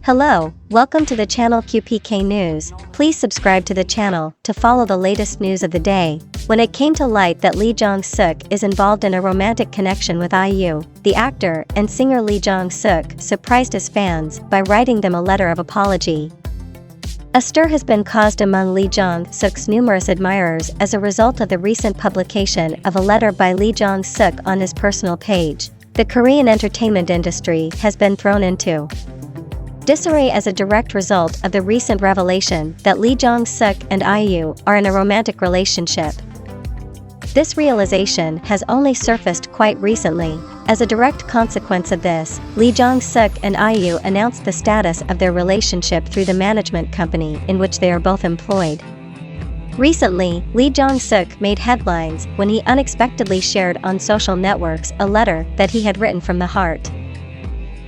Hello, welcome to the channel QPK News. Please subscribe to the channel to follow the latest news of the day. When it came to light that Lee Jong-suk is involved in a romantic connection with IU, the actor and singer Lee Jong-suk surprised his fans by writing them a letter of apology. A stir has been caused among Lee Jong-suk's numerous admirers as a result of the recent publication of a letter by Lee Jong-suk on his personal page. The Korean entertainment industry has been thrown into disarray as a direct result of the recent revelation that Lee Jong-suk and IU are in a romantic relationship. This realization has only surfaced quite recently. As a direct consequence of this, Lee Jong-suk and IU announced the status of their relationship through the management company in which they are both employed. Recently, Lee Jong-suk made headlines when he unexpectedly shared on social networks a letter that he had written from the heart.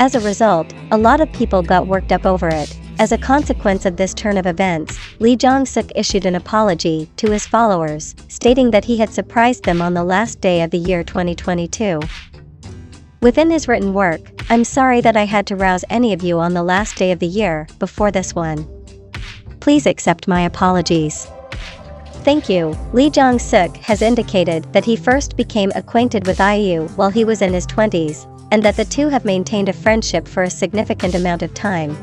As a result, a lot of people got worked up over it. As a consequence of this turn of events, Lee Jong-suk issued an apology to his followers, stating that he had surprised them on the last day of the year 2022. Within his written work, "I'm sorry that I had to rouse any of you on the last day of the year before this one. Please accept my apologies. Thank you." Lee Jong-suk has indicated that he first became acquainted with IU while he was in his 20s, and that the two have maintained a friendship for a significant amount of time.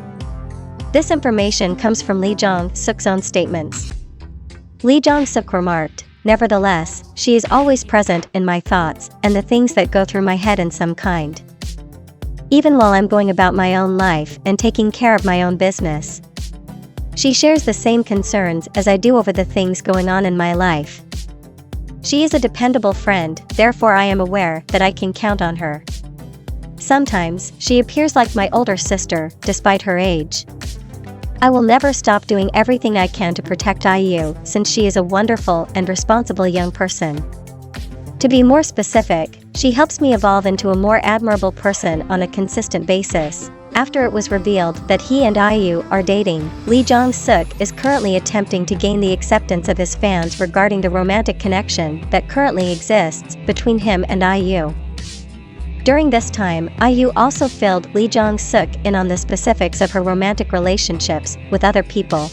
This information comes from Lee Jong-suk's own statements. Lee Jong-suk remarked, "Nevertheless, she is always present in my thoughts and the things that go through my head in some kind. Even while I'm going about my own life and taking care of my own business. She shares the same concerns as I do over the things going on in my life. She is a dependable friend, therefore I am aware that I can count on her. Sometimes, she appears like my older sister, despite her age. I will never stop doing everything I can to protect IU, since she is a wonderful and responsible young person. To be more specific, she helps me evolve into a more admirable person on a consistent basis." After it was revealed that he and IU are dating, Lee Jong-suk is currently attempting to gain the acceptance of his fans regarding the romantic connection that currently exists between him and IU. During this time, IU also filled Lee Jong-suk in on the specifics of her romantic relationships with other people.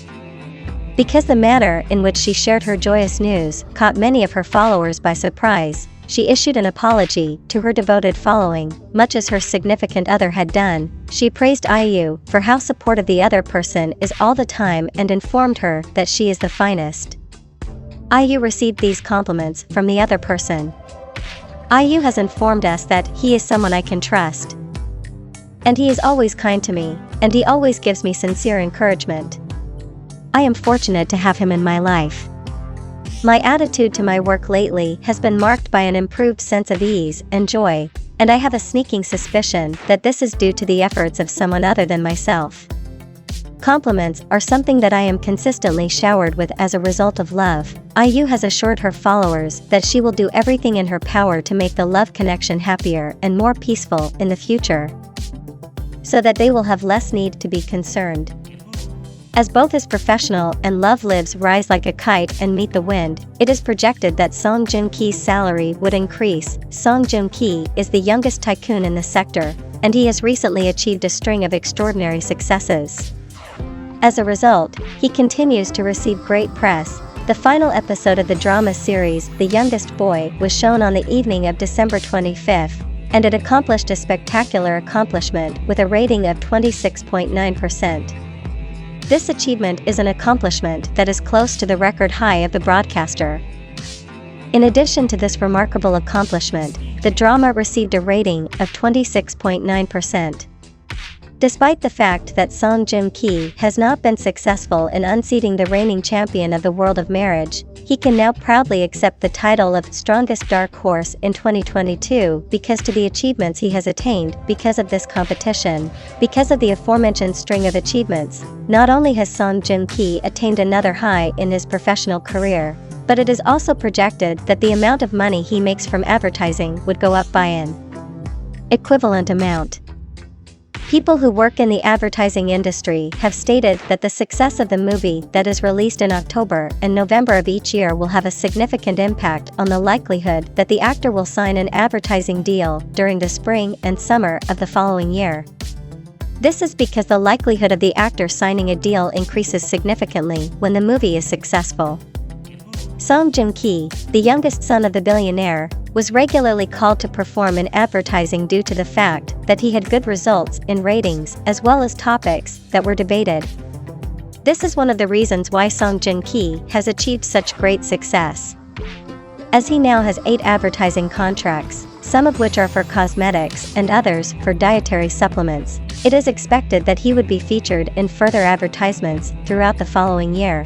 Because the manner in which she shared her joyous news caught many of her followers by surprise, she issued an apology to her devoted following. Much as her significant other had done, she praised IU for how supportive the other person is all the time and informed her that she is the finest. IU received these compliments from the other person. IU has informed us that he is someone I can trust. And he is always kind to me, and he always gives me sincere encouragement. I am fortunate to have him in my life. My attitude to my work lately has been marked by an improved sense of ease and joy, and I have a sneaking suspicion that this is due to the efforts of someone other than myself. Compliments are something that I am consistently showered with as a result of love. IU has assured her followers that she will do everything in her power to make the love connection happier and more peaceful in the future, so that they will have less need to be concerned. As both his professional and love lives rise like a kite and meet the wind, it is projected that Song Joong-ki's salary would increase. Song Joong-ki is the youngest tycoon in the sector, and he has recently achieved a string of extraordinary successes. As a result, he continues to receive great press. The final episode of the drama series The Youngest Boy was shown on the evening of December 25th, and it accomplished a spectacular accomplishment with a rating of 26.9%. This achievement is an accomplishment that is close to the record high of the broadcaster. In addition to this remarkable accomplishment, the drama received a rating of 26.9%. Despite the fact that Song Joong-ki has not been successful in unseating the reigning champion of the world of marriage, he can now proudly accept the title of Strongest Dark Horse in 2022 because to the achievements he has attained because of this competition. Because of the aforementioned string of achievements, not only has Song Joong-ki attained another high in his professional career, but it is also projected that the amount of money he makes from advertising would go up by an equivalent amount. People who work in the advertising industry have stated that the success of the movie that is released in October and November of each year will have a significant impact on the likelihood that the actor will sign an advertising deal during the spring and summer of the following year. This is because the likelihood of the actor signing a deal increases significantly when the movie is successful. Song Joong-ki, the youngest son of the billionaire, was regularly called to perform in advertising due to the fact that he had good results in ratings as well as topics that were debated. This is one of the reasons why Song Joong-ki has achieved such great success. As he now has 8 advertising contracts, some of which are for cosmetics and others for dietary supplements, it is expected that he would be featured in further advertisements throughout the following year.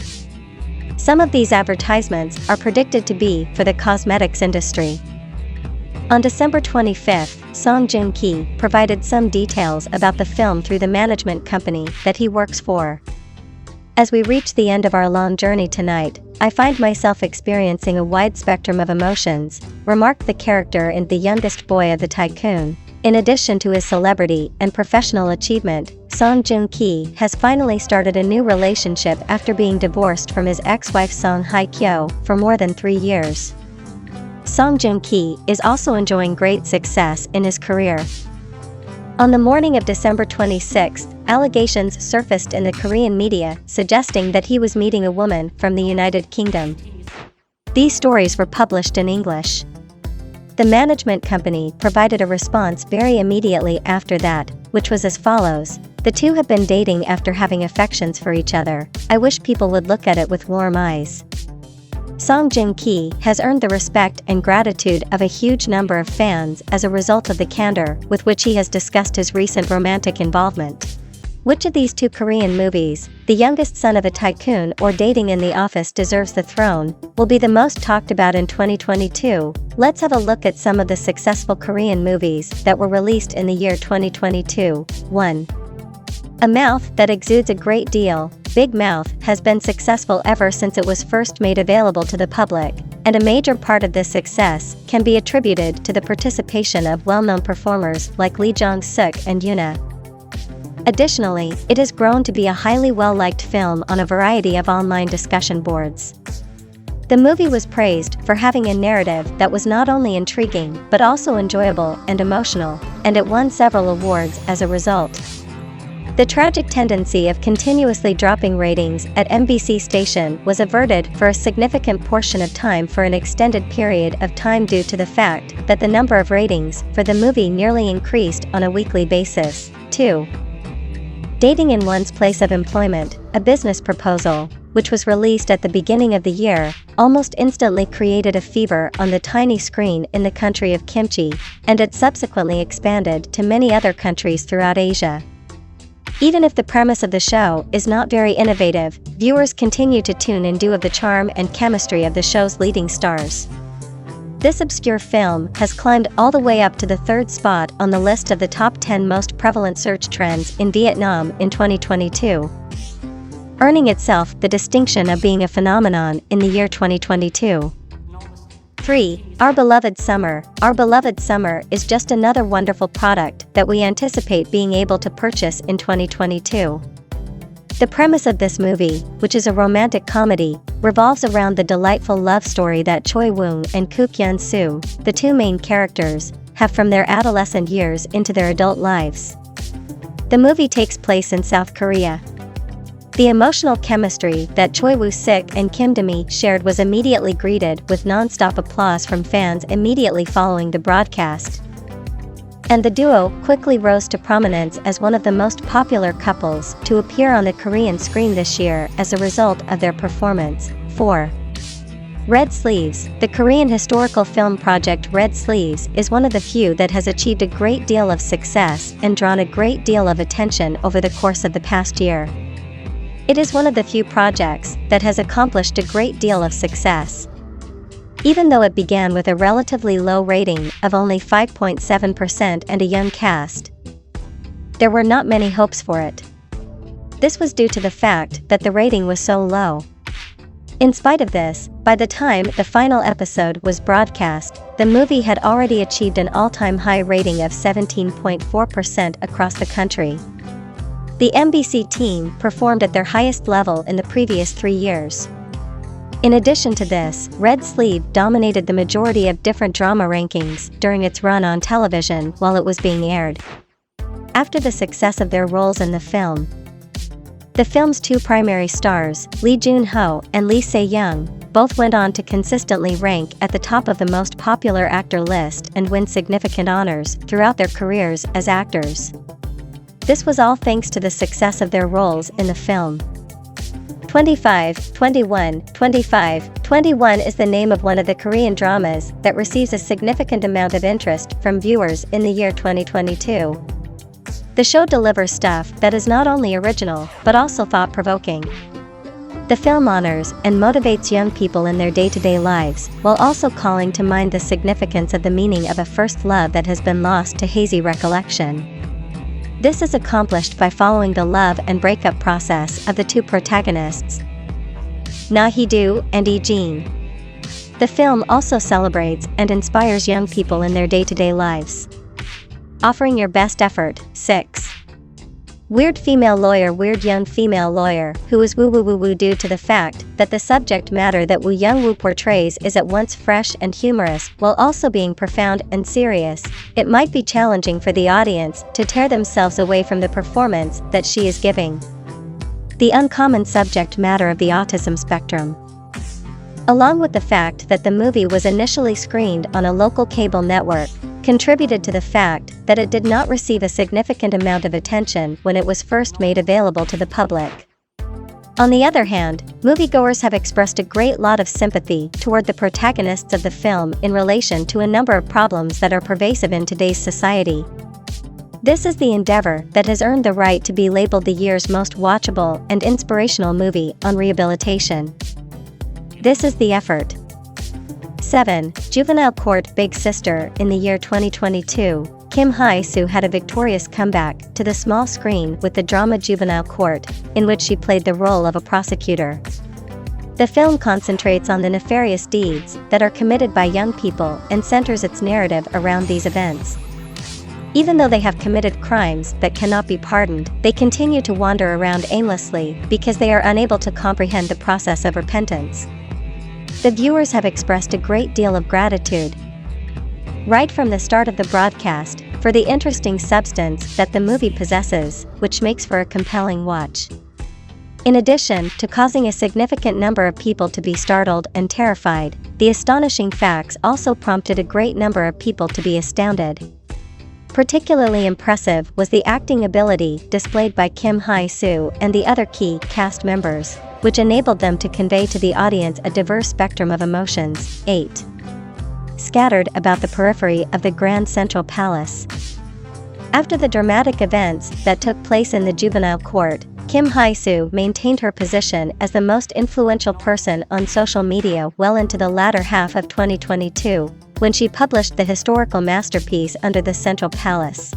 Some of these advertisements are predicted to be for the cosmetics industry. On December 25, Song Joong-ki provided some details about the film through the management company that he works for. As we reach the end of our long journey tonight, I find myself experiencing a wide spectrum of emotions, remarked the character in The Youngest Boy of the Tycoon. In addition to his celebrity and professional achievement, Song Joong-ki has finally started a new relationship after being divorced from his ex-wife Song Hye-kyo for more than 3 years. Song Joong-ki is also enjoying great success in his career. On the morning of December 26, allegations surfaced in the Korean media suggesting that he was meeting a woman from the United Kingdom. These stories were published in English. The management company provided a response very immediately after that, which was as follows: "The two have been dating after having affections for each other. I wish people would look at it with warm eyes." Song Joong-ki has earned the respect and gratitude of a huge number of fans as a result of the candor with which he has discussed his recent romantic involvement. Which of these 2 Korean movies, The Youngest Son of a Tycoon or Dating in the Office Deserves the Throne, will be the most talked about in 2022? Let's have a look at some of the successful Korean movies that were released in the year 2022. 1. A Mouth That Exudes a Great Deal. Big Mouth has been successful ever since it was first made available to the public, and a major part of this success can be attributed to the participation of well-known performers like Lee Jong-suk and Yoona. Additionally, it has grown to be a highly well-liked film on a variety of online discussion boards. The movie was praised for having a narrative that was not only intriguing but also enjoyable and emotional, and it won several awards as a result. The tragic tendency of continuously dropping ratings at MBC station was averted for a significant portion of time for an extended period of time due to the fact that the number of ratings for the movie nearly increased on a weekly basis. 2. Dating in One's Place of Employment, a business proposal, which was released at the beginning of the year, almost instantly created a fever on the tiny screen in the country of kimchi, and it subsequently expanded to many other countries throughout Asia. Even if the premise of the show is not very innovative, viewers continue to tune in due of the charm and chemistry of the show's leading stars. This obscure film has climbed all the way up to the 3rd spot on the list of the top 10 most prevalent search trends in Vietnam in 2022, earning itself the distinction of being a phenomenon in the year 2022. 3. Our Beloved Summer. Our Beloved Summer is just another wonderful product that we anticipate being able to purchase in 2022. The premise of this movie, which is a romantic comedy, revolves around the delightful love story that Choi Woong and Kook Hyun-soo, the 2 main characters, have from their adolescent years into their adult lives. The movie takes place in South Korea. The emotional chemistry that Choi Woo-sik and Kim Do-mi shared was immediately greeted with non-stop applause from fans immediately following the broadcast. And the duo quickly rose to prominence as one of the most popular couples to appear on the Korean screen this year as a result of their performance. 4. Red Sleeves. The Korean historical film project Red Sleeves is one of the few that has achieved a great deal of success and drawn a great deal of attention over the course of the past year. It is one of the few projects that has accomplished a great deal of success. Even though it began with a relatively low rating of only 5.7% and a young cast, there were not many hopes for it. This was due to the fact that the rating was so low. In spite of this, by the time the final episode was broadcast, the movie had already achieved an all-time high rating of 17.4% across the country. The MBC team performed at their highest level in the previous 3 years. In addition to this, Red Sleeve dominated the majority of different drama rankings during its run on television while it was being aired. after the success of their roles in the film. The film's two primary stars, Lee Joon-ho and Lee Se-young, both went on to consistently rank at the top of the most popular actor list and win significant honors throughout their careers as actors. This was all thanks to the success of their roles in the film. 21 is the name of one of the Korean dramas that receives a significant amount of interest from viewers in the year 2022. The show delivers stuff that is not only original, but also thought-provoking. The film honors and motivates young people in their day-to-day lives, while also calling to mind the significance of the meaning of a first love that has been lost to hazy recollection. This is accomplished by following the love and breakup process of the two protagonists, Na Hee-do and Lee Jin. The film also celebrates and inspires young people in their day-to-day lives. Offering your best effort. 6. Weird female lawyer. Weird young female lawyer who is woo-woo-woo-woo due to the fact that the subject matter that Woo Young-woo portrays is at once fresh and humorous while also being profound and serious. It might be challenging for the audience to tear themselves away from the performance that she is giving. The uncommon subject matter of the autism spectrum, along with the fact that the movie was initially screened on a local cable network, contributed to the fact that it did not receive a significant amount of attention when it was first made available to the public. On the other hand, moviegoers have expressed a great lot of sympathy toward the protagonists of the film in relation to a number of problems that are pervasive in today's society. This is the endeavor that has earned the right to be labeled the year's most watchable and inspirational movie on rehabilitation. This is the effort. 7. Juvenile Court. Big Sister. In the year 2022, Kim Hae-soo had a victorious comeback to the small screen with the drama Juvenile Court, in which she played the role of a prosecutor. The film concentrates on the nefarious deeds that are committed by young people and centers its narrative around these events. Even though they have committed crimes that cannot be pardoned, they continue to wander around aimlessly because they are unable to comprehend the process of repentance. The viewers have expressed a great deal of gratitude, right from the start of the broadcast, for the interesting substance that the movie possesses, which makes for a compelling watch. In addition to causing a significant number of people to be startled and terrified, the astonishing facts also prompted a great number of people to be astounded. Particularly impressive was the acting ability displayed by Kim Hae-soo and the other key cast members, which enabled them to convey to the audience a diverse spectrum of emotions. 8. Scattered about the periphery of the Grand Central Palace. After the dramatic events that took place in the Juvenile Court, Kim Hae-soo maintained her position as the most influential person on social media well into the latter half of 2022, when she published the historical masterpiece Under the Central Palace.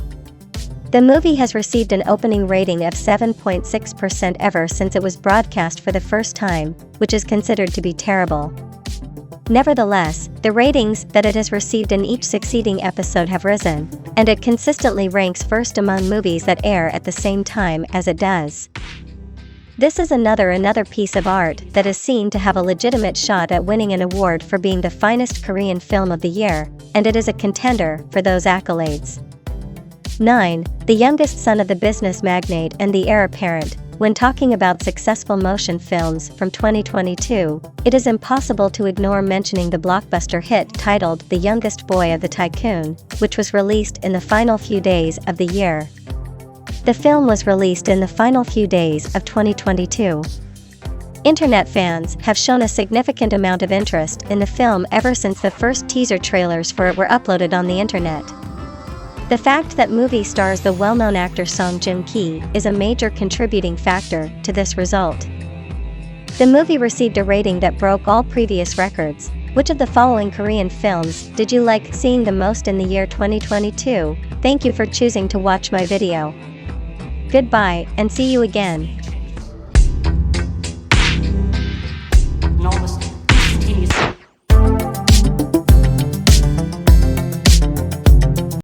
The movie has received an opening rating of 7.6% ever since it was broadcast for the first time, which is considered to be terrible. Nevertheless, the ratings that it has received in each succeeding episode have risen, and it consistently ranks first among movies that air at the same time as it does. This is another piece of art that is seen to have a legitimate shot at winning an award for being the finest Korean film of the year, and it is a contender for those accolades. 9. The youngest son of the business magnate and the heir apparent. When talking about successful motion films from 2022, it is impossible to ignore mentioning the blockbuster hit titled The Youngest Boy of the Tycoon, which was released in the final few days of the year. The film was released in the final few days of 2022. Internet fans have shown a significant amount of interest in the film ever since the first teaser trailers for it were uploaded on the internet. The fact that movie stars the well-known actor Song Joong-ki is a major contributing factor to this result. The movie received a rating that broke all previous records. Which of the following Korean films did you like seeing the most in the year 2022? Thank you for choosing to watch my video. Goodbye, and see you again.